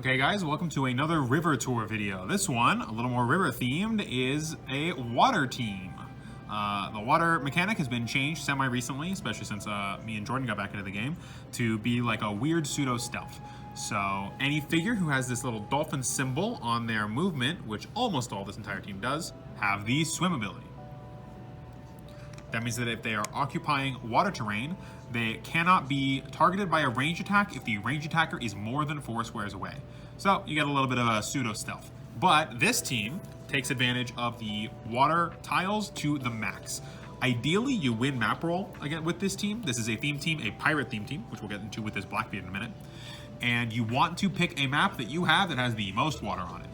Okay guys, welcome to another river tour video. This one, a little more river themed, is a water team. The water mechanic has been changed semi-recently, especially since me and Jordan got back into the game, to be like a weird pseudo-stealth. So any figure who has this little dolphin symbol on their movement, which almost all this entire team does, have the swim ability. That means that if they are occupying water terrain, they cannot be targeted by a range attack if the range attacker is more than 4 squares away. So you get a little bit of a pseudo stealth. But this team takes advantage of the water tiles to the max. Ideally, you win map roll again with this team. This is a theme team, a pirate theme team, which we'll get into with this Blackbeard in a minute. And you want to pick a map that you have that has the most water on it.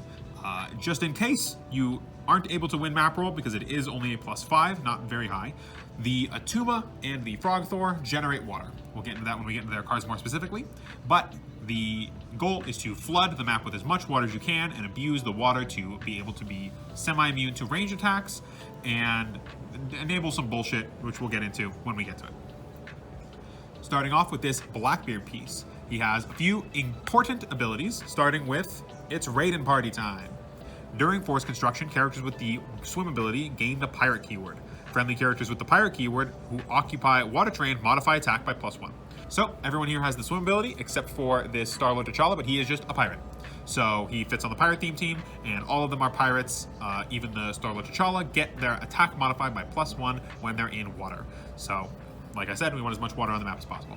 Just in case you aren't able to win map roll because it is only a +5, not very high, the Attuma and the Frog Thor generate water. We'll get into that when we get into their cards more specifically. But the goal is to flood the map with as much water as you can and abuse the water to be able to be semi-immune to range attacks and enable some bullshit, which we'll get into when we get to it. Starting off with this Blackbeard piece. He has a few important abilities, starting with it's raid party time. During force construction, characters with the swim ability gain the pirate keyword. Friendly characters with the pirate keyword who occupy water terrain modify attack by +1. So everyone here has the swim ability except for this Starlord T'Challa, but he is just a pirate. So he fits on the pirate theme team, and all of them are pirates. Even the Starlord T'Challa get their attack modified by +1 when they're in water. So, like I said, we want as much water on the map as possible.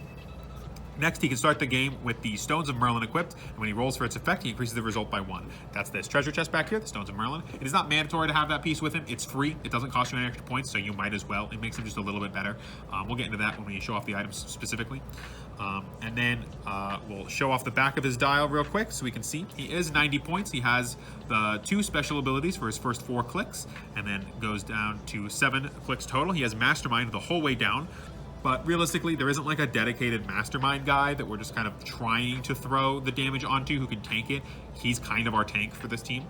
Next, he can start the game with the Stones of Merlin equipped, and when he rolls for its effect, he increases the result by 1. That's this treasure chest back here, the Stones of Merlin. It is not mandatory to have that piece with him. It's free. It doesn't cost you any extra points, so you might as well. It makes him just a little bit better. We'll get into that when we show off the items specifically. And then we'll show off the back of his dial real quick so we can see. He is 90 points. He has the 2 special abilities for his first 4 clicks, and then goes down to 7 clicks total. He has Mastermind the whole way down. But realistically, there isn't like a dedicated mastermind guy that we're just kind of trying to throw the damage onto who can tank it. He's kind of our tank for this team.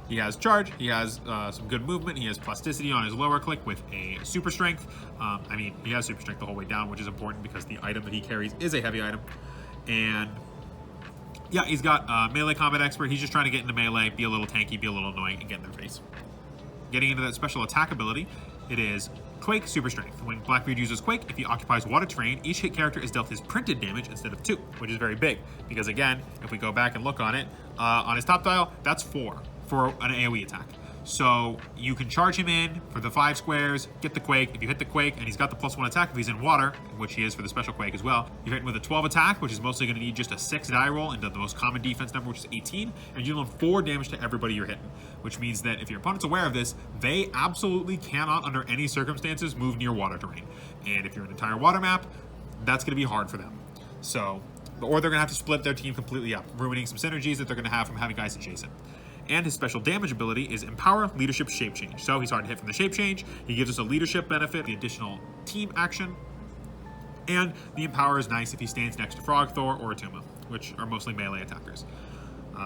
He has charge, he has some good movement, he has plasticity on his lower click with a super strength. He has super strength the whole way down, which is important because the item that he carries is a heavy item. And yeah, he's got melee combat expert. He's just trying to get into melee, be a little tanky, be a little annoying, and get in their face. Getting into that special attack ability, it is Quake Super Strength. When Blackbeard uses Quake, if he occupies water terrain, each hit character is dealt his printed damage instead of 2, which is very big. Because again, if we go back and look on it, on his top dial, that's 4 for an AoE attack. So you can charge him in for the 5 squares, get the Quake. If you hit the Quake and he's got the +1 attack, if he's in water, which he is for the special Quake as well, you're hitting with a 12 attack, which is mostly going to need just a 6 die roll into the most common defense number, which is 18, and you deal 4 damage to everybody you're hitting, which means that if your opponent's aware of this, they absolutely cannot, under any circumstances, move near water terrain. And if you're an entire water map, that's going to be hard for them. So, or they're going to have to split their team completely up, ruining some synergies that they're going to have from having guys adjacent. And his special damage ability is Empower Leadership Shape Change. So he's hard to hit from the Shape Change. He gives us a leadership benefit, the additional team action. And the Empower is nice if he stands next to Frog Thor or Attuma, which are mostly melee attackers.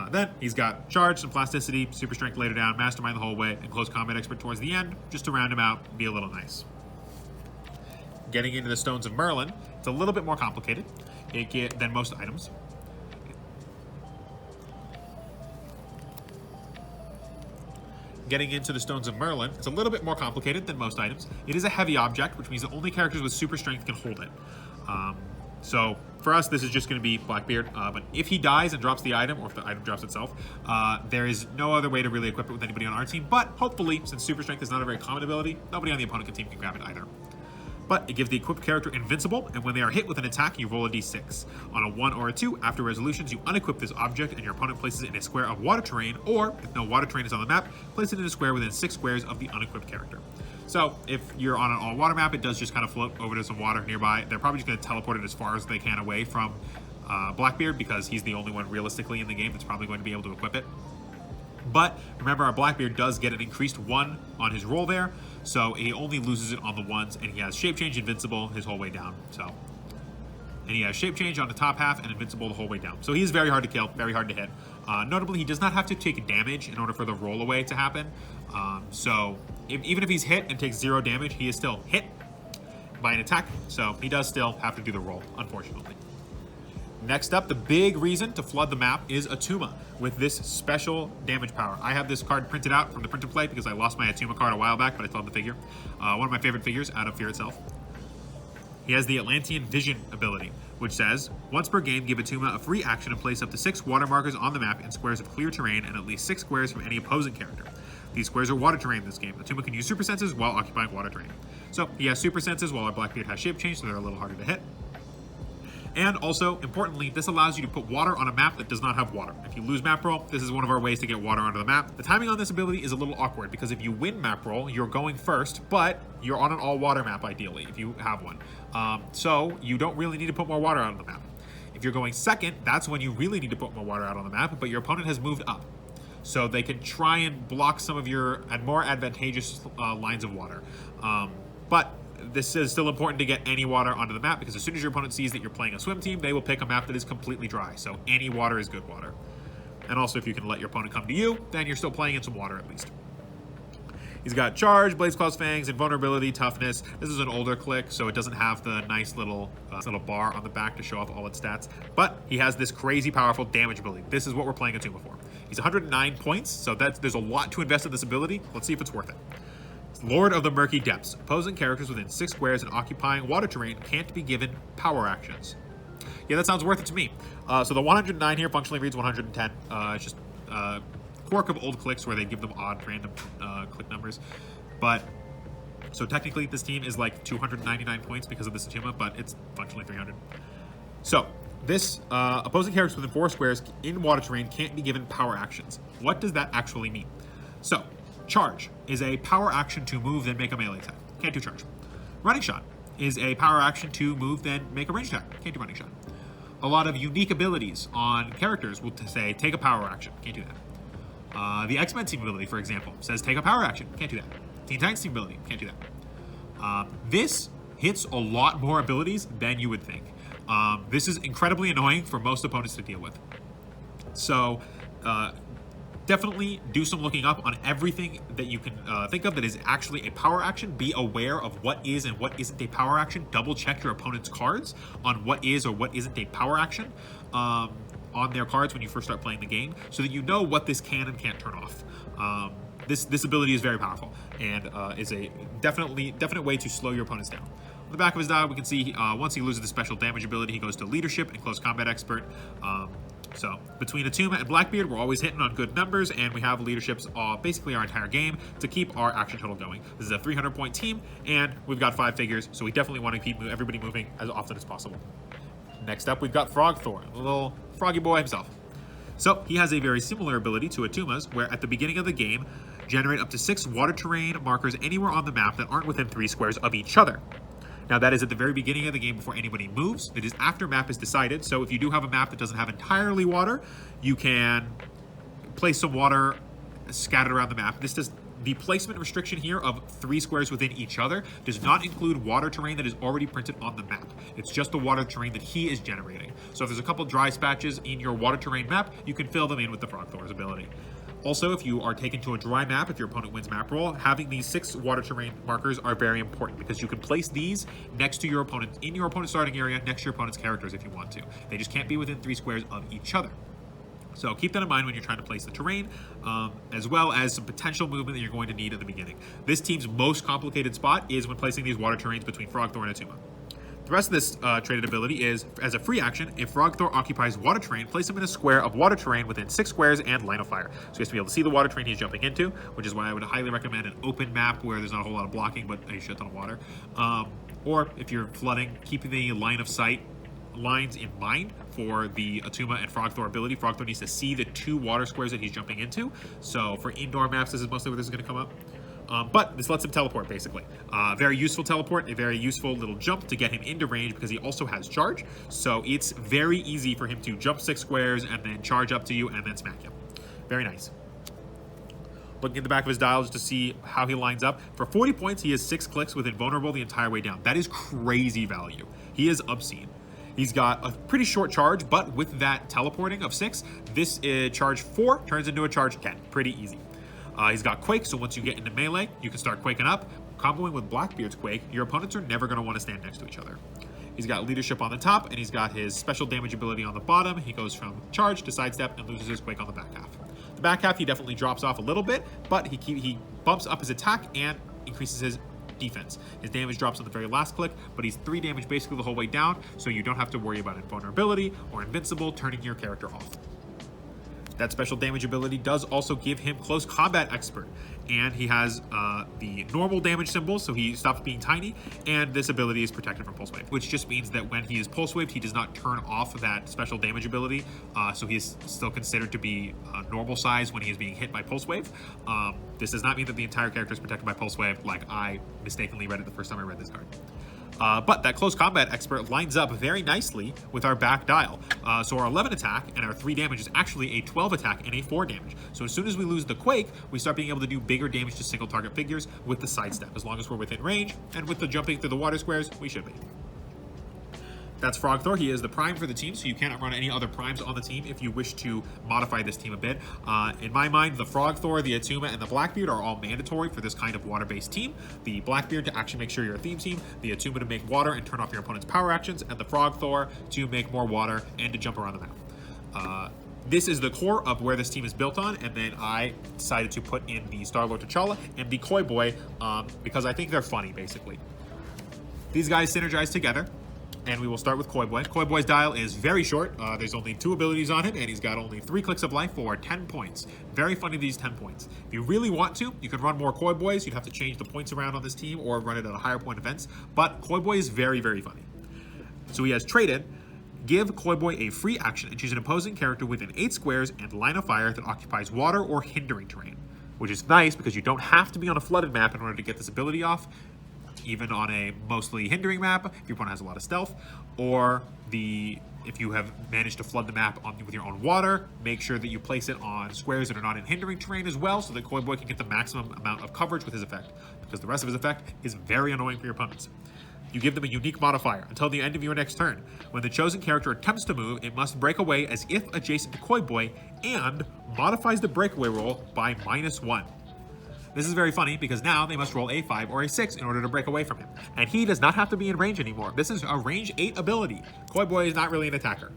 Then he's got Charge, some Plasticity, Super Strength later down, Mastermind the whole way, and Close Combat Expert towards the end, just to round him out, be a little nice. Getting into the Stones of Merlin, it's a little bit more complicated than most items. Getting into the Stones of Merlin, it's a little bit more complicated than most items. It is a heavy object, which means that only characters with super strength can hold it. So for us, this is just going to be Blackbeard. But if he dies and drops the item, or if the item drops itself, there is no other way to really equip it with anybody on our team. But hopefully, since super strength is not a very common ability, nobody on the opponent team can grab it either. But it gives the equipped character invincible, and when they are hit with an attack, you roll a d6. On a 1 or a 2, after resolutions, you unequip this object, and your opponent places it in a square of water terrain, or, if no water terrain is on the map, place it in a square within 6 squares of the unequipped character. So, if you're on an all-water map, it does just kind of float over to some water nearby. They're probably just going to teleport it as far as they can away from Blackbeard, because he's the only one realistically in the game that's probably going to be able to equip it. But remember, our Blackbeard does get an increased 1 on his roll there, so he only loses it on the 1s, and he has Shape Change Invincible his whole way down. And he has Shape Change on the top half and Invincible the whole way down. So he is very hard to kill, very hard to hit. Notably, he does not have to take damage in order for the roll away to happen. Even if he's hit and takes 0 damage, he is still hit by an attack. So he does still have to do the roll, unfortunately. Next up, the big reason to flood the map is Attuma with this special damage power. I have this card printed out from the print and play because I lost my Attuma card a while back, but I still have the figure. One of my favorite figures out of Fear itself. He has the Atlantean Vision ability, which says, once per game, give Attuma a free action and place up to 6 water markers on the map in squares of clear terrain and at least 6 squares from any opposing character. These squares are water terrain in this game. Attuma can use super senses while occupying water terrain. So he has super senses while our Blackbeard has shape change, so they're a little harder to hit. And also, importantly, this allows you to put water on a map that does not have water. If you lose map roll, this is one of our ways to get water onto the map. The timing on this ability is a little awkward because if you win map roll, you're going first, but you're on an all water map ideally, if you have one. So you don't really need to put more water out on the map. If you're going second, that's when you really need to put more water out on the map, but your opponent has moved up. So they can try and block some of your more advantageous lines of water. But this is still important to get any water onto the map because as soon as your opponent sees that you're playing a swim team, they will pick a map that is completely dry. So any water is good water. And also if you can let your opponent come to you, then you're still playing in some water at least. He's got Charge, Blaze Claw's Fangs, Invulnerability, Toughness. This is an older Clix, so it doesn't have the nice little bar on the back to show off all its stats. But he has this crazy powerful damage ability. This is what we're playing Attuma for. He's 109 points, so there's a lot to invest in this ability. Let's see if it's worth it. Lord of the Murky Depths. Opposing characters within 6 squares and occupying water terrain can't be given power actions. Yeah, that sounds worth it to me. So the 109 here functionally reads 110. It's just quirk of old Clix where they give them odd random click numbers. But so technically this team is like 299 points because of this Attuma, but it's functionally 300. So this opposing characters within 4 squares in water terrain can't be given power actions. What does that actually mean? So Charge is a power action to move, then make a melee attack. Can't do Charge. Running Shot is a power action to move, then make a ranged attack. Can't do Running Shot. A lot of unique abilities on characters will say, take a power action. Can't do that. The X-Men team ability, for example, says take a power action. Can't do that. Teen Titans team ability. Can't do that. This hits a lot more abilities than you would think. This is incredibly annoying for most opponents to deal with. So, definitely do some looking up on everything that you can think of that is actually a power action. Be aware of what is and what isn't a power action. Double check your opponent's cards on what is or what isn't a power action on their cards when you first start playing the game, so that you know what this can and can't turn off. This ability is very powerful and is a definite way to slow your opponents down. On the back of his die, we can see once he loses the special damage ability, he goes to Leadership and Close Combat Expert. So between Attuma and Blackbeard, we're always hitting on good numbers, and we have leaderships basically our entire game to keep our action total going. This is a 300-point team, and we've got 5 figures, so we definitely want to keep everybody moving as often as possible. Next up, we've got Frog Thor, a little froggy boy himself. So he has a very similar ability to Attuma's, where at the beginning of the game, generate up to 6 water terrain markers anywhere on the map that aren't within 3 squares of each other. Now that is at the very beginning of the game before anybody moves. It is after map is decided. So if you do have a map that doesn't have entirely water, you can place some water scattered around the map. The placement restriction here of 3 squares within each other does not include water terrain that is already printed on the map. It's just the water terrain that he is generating. So if there's a couple dry patches in your water terrain map, you can fill them in with the Frog Thor's ability. Also, if you are taken to a dry map, if your opponent wins map roll, having these 6 water terrain markers are very important because you can place these next to your opponent, in your opponent's starting area, next to your opponent's characters if you want to. They just can't be within 3 squares of each other. So keep that in mind when you're trying to place the terrain, as well as some potential movement that you're going to need at the beginning. This team's most complicated spot is when placing these water terrains between Frog Thor and Attuma. The rest of this traded ability is, as a free action, if Frog Thor occupies water terrain, place him in a square of water terrain within 6 squares and line of fire. So he has to be able to see the water terrain he's jumping into, which is why I would highly recommend an open map where there's not a whole lot of blocking, but a shit ton of water. Or if you're flooding, keep the line of sight lines in mind for the Attuma and Frog Thor ability. Frog Thor needs to see the 2 water squares that he's jumping into. So for indoor maps, this is mostly where this is going to come up. But this lets him teleport, basically. Very useful teleport, a very useful little jump to get him into range because he also has charge. So it's very easy for him to jump 6 squares and then charge up to you and then smack you. Very nice. Looking at the back of his dial just to see how he lines up. For 40 points, he has 6 clicks with invulnerable the entire way down. That is crazy value. He is obscene. He's got a pretty short charge, but with that teleporting of 6, this charge 4 turns into a charge 10. Pretty easy. He's got Quake, so once you get into melee, you can start quaking up. Comboing with Blackbeard's Quake, your opponents are never going to want to stand next to each other. He's got leadership on the top, and he's got his special damage ability on the bottom. He goes from charge to sidestep and loses his quake on the back half. The back half, he definitely drops off a little bit, but he bumps up his attack and increases his defense. His damage drops on the very last click, but he's 3 damage basically the whole way down, so you don't have to worry about invulnerability or invincible turning your character off. That special damage ability does also give him Close Combat Expert, and he has the normal damage symbol, so he stops being tiny, and this ability is protected from Pulse Wave, which just means that when he is Pulse Waved, he does not turn off that special damage ability, so he is still considered to be normal size when he is being hit by Pulse Wave. This does not mean that the entire character is protected by Pulse Wave, like I mistakenly read it the first time I read this card. But that Close Combat Expert lines up very nicely with our back dial. So our 11 attack and our 3 damage is actually a 12 attack and a 4 damage. So as soon as we lose the Quake, we start being able to do bigger damage to single target figures with the sidestep, as long as we're within range, and with the jumping through the water squares, we should be. That's Frog Thor. He is the prime for the team, so you cannot run any other primes on the team if you wish to modify this team a bit. In my mind, the Frog Thor, the Attuma, and the Blackbeard are all mandatory for this kind of water-based team. The Blackbeard to actually make sure you're a theme team, the Attuma to make water and turn off your opponent's power actions, and the Frog Thor to make more water and to jump around the map. This is the core of where this team is built on, and then I decided to put in the Star-Lord T'Challa and the Koi Boy because I think they're funny, basically. These guys synergize together. And we will start with Koi Boy. Koi Boy's dial is very short. There's only 2 abilities on him, and he's got only 3 clicks of life for 10 points. Very funny, these 10 points. If you really want to, you can run more Koi Boys. You'd have to change the points around on this team or run it at a higher point events. But Koi Boy is very, very funny. So he has traded. Give Koi Boy a free action and choose an opposing character within 8 squares and line of fire that occupies water or hindering terrain. Which is nice because you don't have to be on a flooded map in order to get this ability off. Even on a mostly hindering map, if your opponent has a lot of stealth, or if you have managed to flood the map with your own water, make sure that you place it on squares that are not in hindering terrain as well, so that Koi Boy can get the maximum amount of coverage with his effect, because the rest of his effect is very annoying for your opponents. You give them a unique modifier until the end of your next turn. When the chosen character attempts to move, it must break away as if adjacent to Koi Boy, and modifies the breakaway roll by -1. This is very funny because now they must roll a 5 or a 6 in order to break away from him. And he does not have to be in range anymore. This is a range 8 ability. Koi Boy is not really an attacker.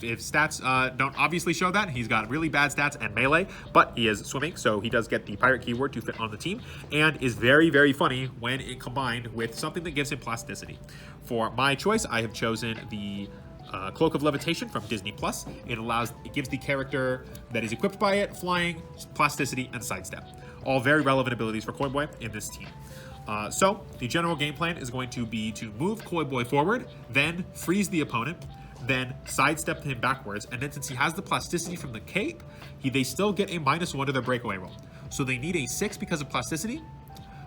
If stats don't obviously show that, he's got really bad stats and melee, but he is swimming, so he does get the pirate keyword to fit on the team, and is very, very funny when it combined with something that gives him plasticity. For my choice, I have chosen the Cloak of Levitation from Disney Plus. It gives the character that is equipped by it flying, plasticity, and sidestep. All very relevant abilities for Koi Boy in this team. So the general game plan is going to be to move Koi Boy forward, then freeze the opponent, then sidestep him backwards, and then since he has the plasticity from the cape, they still get a -1 to their breakaway roll. So they need a 6 because of plasticity,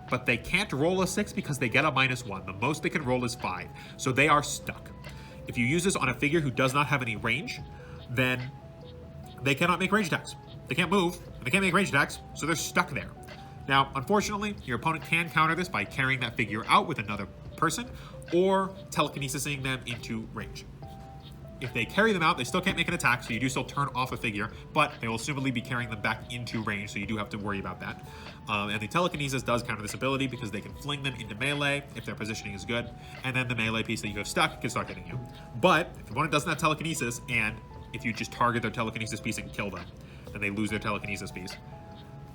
but they can't roll a 6 because they get a -1. The most they can roll is 5, so they are stuck. If you use this on a figure who does not have any range, then they cannot make range attacks. They can't move, and they can't make range attacks, so they're stuck there. Now, unfortunately, your opponent can counter this by carrying that figure out with another person, or telekinesising them into range. If they carry them out, they still can't make an attack, so you do still turn off a figure, but they will assumedly be carrying them back into range, so you do have to worry about that. And the telekinesis does counter this ability because they can fling them into melee if their positioning is good, and then the melee piece that you have stuck can start hitting you. But if your opponent doesn't have telekinesis, and if you just target their telekinesis piece and kill them, then they lose their telekinesis piece.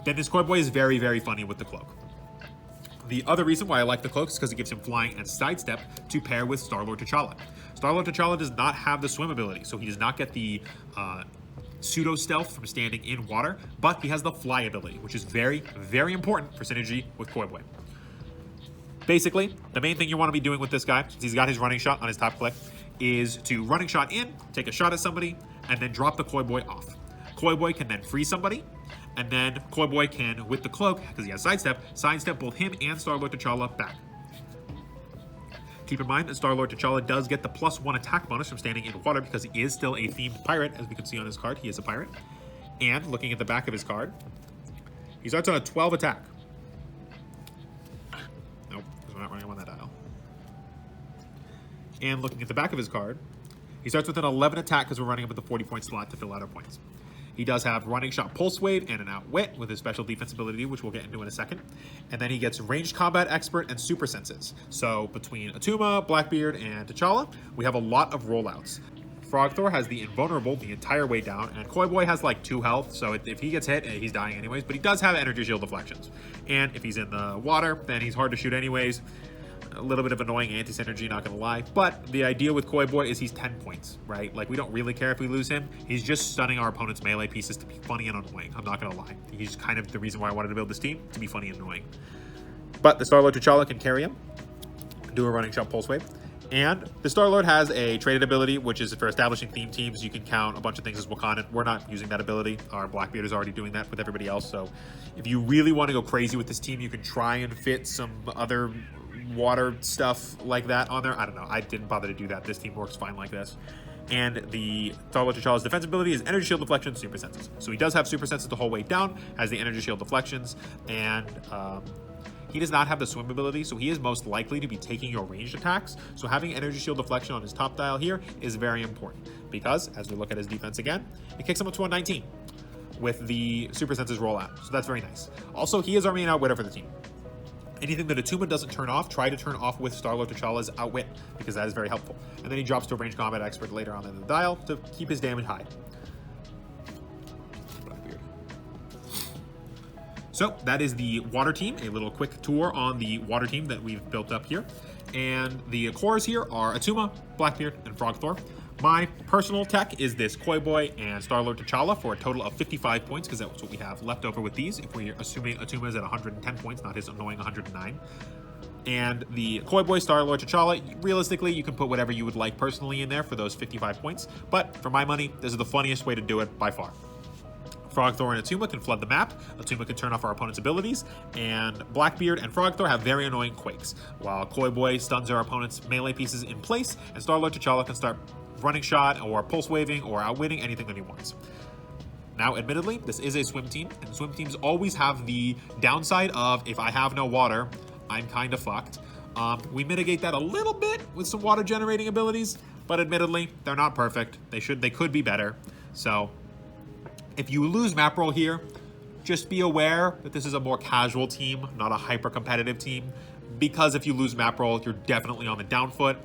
Then this Koi Boy is very, very funny with the cloak. The other reason why I like the cloak is because it gives him flying and sidestep to pair with Star-Lord T'Challa. Star-Lord T'Challa does not have the swim ability, so he does not get the pseudo-stealth from standing in water, but he has the fly ability, which is very, very important for synergy with Koi Boy. Basically, the main thing you want to be doing with this guy, since he's got his running shot on his top click, is to running shot in, take a shot at somebody, and then drop the Koi Boy off. Koi Boy can then free somebody, and then Koi Boy can, with the cloak, because he has sidestep both him and Star-Lord T'Challa back. Keep in mind that Star-Lord T'Challa does get the +1 attack bonus from standing in water because he is still a themed pirate, as we can see on his card. He is a pirate. And looking at the back of his card, he starts on a 12 attack. Nope, because we're not running him on that dial. And looking at the back of his card, he starts with an 11 attack because we're running him at the 40-point slot to fill out our points. He does have Running Shot, Pulse Wave, and an Outwit with his special defense ability, which we'll get into in a second. And then he gets Ranged Combat Expert and Super Senses. So between Attuma, Blackbeard, and T'Challa, we have a lot of rollouts. Frog Thor has the Invulnerable the entire way down, and Koi Boy has like 2 health, so if he gets hit, he's dying anyways, but he does have Energy Shield deflections. And if he's in the water, then he's hard to shoot anyways. A little bit of annoying anti-synergy, not gonna lie. But the idea with Koi Boy is he's 10 points, right? Like, we don't really care if we lose him. He's just stunning our opponent's melee pieces to be funny and annoying. I'm not gonna lie. He's kind of the reason why I wanted to build this team, to be funny and annoying. But the Star-Lord T'Challa can carry him, do a Running Shot, Pulse Wave. And the Star-Lord has a traded ability, which is for establishing theme teams. You can count a bunch of things as Wakandan. We're not using that ability. Our Blackbeard is already doing that with everybody else. So if you really want to go crazy with this team, you can try and fit some other water stuff like that on there. I don't know. I didn't bother to do that. This team works fine like this. And the Star-Lord T'Challa's defense ability is Energy Shield Deflection, Super Senses. So he does have Super Senses the whole way down, has the Energy Shield Deflections, and he does not have the swim ability, so he is most likely to be taking your ranged attacks. So having Energy Shield Deflection on his top dial here is very important because, as we look at his defense again, it kicks him up to 119 with the Super Senses rollout. So that's very nice. Also, he is our main outwitter for the team. Anything that Attuma doesn't turn off, try to turn off with Star-Lord T'Challa's Outwit, because that is very helpful. And then he drops to a Ranged Combat Expert later on in the dial to keep his damage high. So that is the water team, a little quick tour on the water team that we've built up here. And the cores here are Attuma, Blackbeard, and Frog Thor. My personal tech is this Koi Boy and Star-Lord T'Challa for a total of 55 points, because that's what we have left over with these, if we're assuming Attuma is at 110 points, not his annoying 109. And the Koi Boy, Star-Lord T'Challa, realistically, you can put whatever you would like personally in there for those 55 points. But for my money, this is the funniest way to do it by far. Frog Thor and Attuma can flood the map, Attuma can turn off our opponent's abilities, and Blackbeard and Frog Thor have very annoying quakes, while Koi Boy stuns our opponent's melee pieces in place, and Star-Lord T'Challa can start running shot or pulse waving or outwitting anything that he wants. Now, admittedly, this is a swim team, and swim teams always have the downside of, if I have no water, I'm kind of fucked. We mitigate that a little bit with some water generating abilities, but admittedly, they're not perfect. They could be better. So if you lose map roll here, just be aware that this is a more casual team, not a hyper competitive team, because if you lose map roll, you're definitely on the down foot,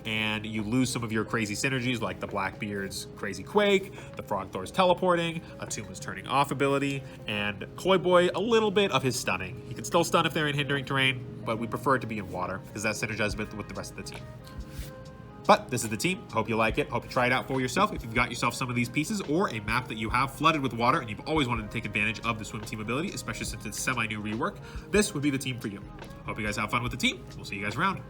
and you lose some of your crazy synergies like the Blackbeard's Crazy Quake, the Frog Thor's teleporting, Atuma's turning off ability, and Koi Boy a little bit of his stunning. He can still stun if they're in hindering terrain, but we prefer it to be in water because that synergizes with the rest of the team. But this is the team. Hope you like it. Hope you try it out for yourself. If you've got yourself some of these pieces or a map that you have flooded with water and you've always wanted to take advantage of the swim team ability, especially since it's semi-new rework, this would be the team for you. Hope you guys have fun with the team. We'll see you guys around.